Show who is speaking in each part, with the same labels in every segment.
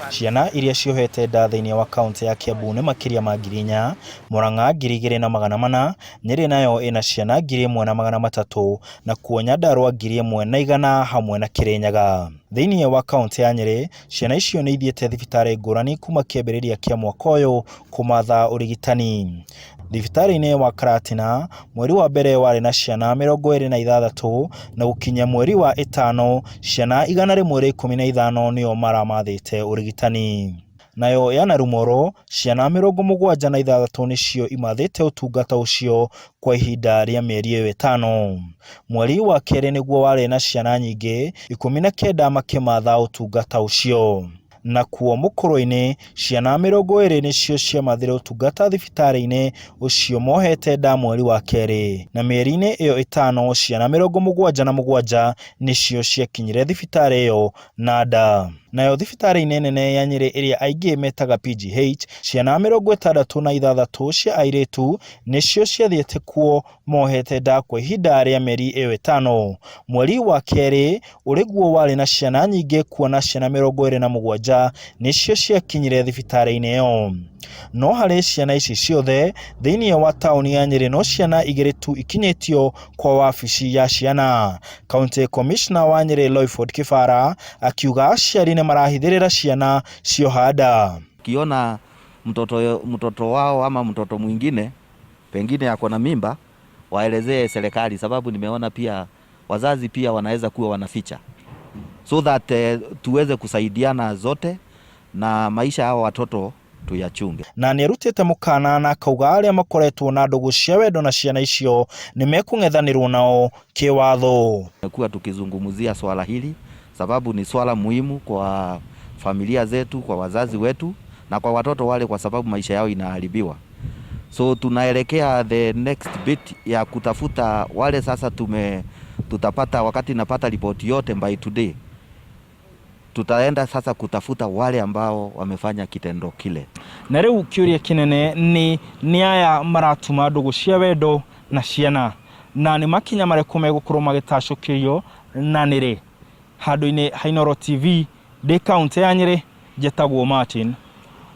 Speaker 1: ciana iria ciohete nda thĩinĩ wa kaunti ya Kiambu nĩ makiria ma 4,000, Murang'a 2,400, Nyeri nayo ina ciana 1,300 na kuo Nyandarua 1,100 hamwe na Kirinyaga. Thĩinĩ wa kaunti ya Nyeri, ciana icio nĩ ithiĩte thibitarĩ ngũrani kuma kĩambĩrĩria kĩa mwaka ũyũ kũmatha ũrigitani. Thibitarĩ-inĩ wa Karatina, mweri wa mbere warĩ na ciana 26 na gũkinya mweri wa 5, ciana 115 nĩo maramathĩte ũrigitani. Nayo ya Narumoro, ciana 76 nĩcio imathĩte ũtungata ũcio kwa ihinda rĩa mĩeri 5. Mweri wa kerĩ nĩguo warĩ na ciana nyingĩ, 19 makĩmatha ũtungata ũcio. Na kuo Mũkũrũ-inĩ, ciana 20 nĩcio ciamathire ũtungata thibitarĩ-inĩ ũcio mohete nda mweri wa kerĩ. Na mĩeri-inĩ ĩyo 5, ciana 77 nĩcio ciakinyire thibitarĩ ĩyo na nda. Nayo thibitarĩ-inĩ nene ya Nyeri ĩrĩa aingĩ metaga PGH, ciana 66 cia airĩtu nĩcio ciathiĩte kuo mohete nda kwa ihinda rĩa mĩeri 5. Mweri wa kerĩ ũrĩguo warĩ na ciana nyingĩ, kuona ciana 27 nĩcio ciakinyire thibitarĩ-inĩ ĩyo. No harĩ ciana ici ciothe, thĩinĩ wa taũni ya Nyeri no ciana 2 tu ikinyĩtio kwa wabici ya ciana. County Commissioner wa Nyeri Loyford Kibara akiuga aciari nĩ marahithĩrĩra ciana cioha nda.
Speaker 2: Kiona mtoto wao ama mtoto mwingine pengine yako na mimba, waelezee serikali, sababu nimeona pia wazazi pia wanaweza kuwa wanaficha, so that tuweze kusaidiana zote na maisha ya watoto tuyachunge.
Speaker 1: Na nĩarutĩte mũkana na akauga arĩa makoretwo na ndũgũ cia wendo na ciana icio nĩ mekung'ethanĩrwo nao kĩwatho.
Speaker 2: Tumekuwa tukizungumzia swala hili sababu ni swala muhimu kwa familia zetu, kwa wazazi wetu na kwa watoto wale, kwa sababu maisha yao inaharibiwa. So tunaelekea the next bit ya kutafuta wale. Sasa tutapata, wakati napata ripoti yote by today, tutaenda sasa kutafuta wale ambao wamefanya kitendo kile.
Speaker 1: Na rĩu kĩũria kĩnene ni aya maratuma ndũgũ cia wendo na ciana, na nĩ makinya marĩkũ megũkorwo magĩtacũkĩrio na nĩrĩ. Handũ-inĩ ha Inooro TV, ndĩ kaunti ya Nyeri, njĩtagwo Martin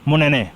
Speaker 1: Mũnene.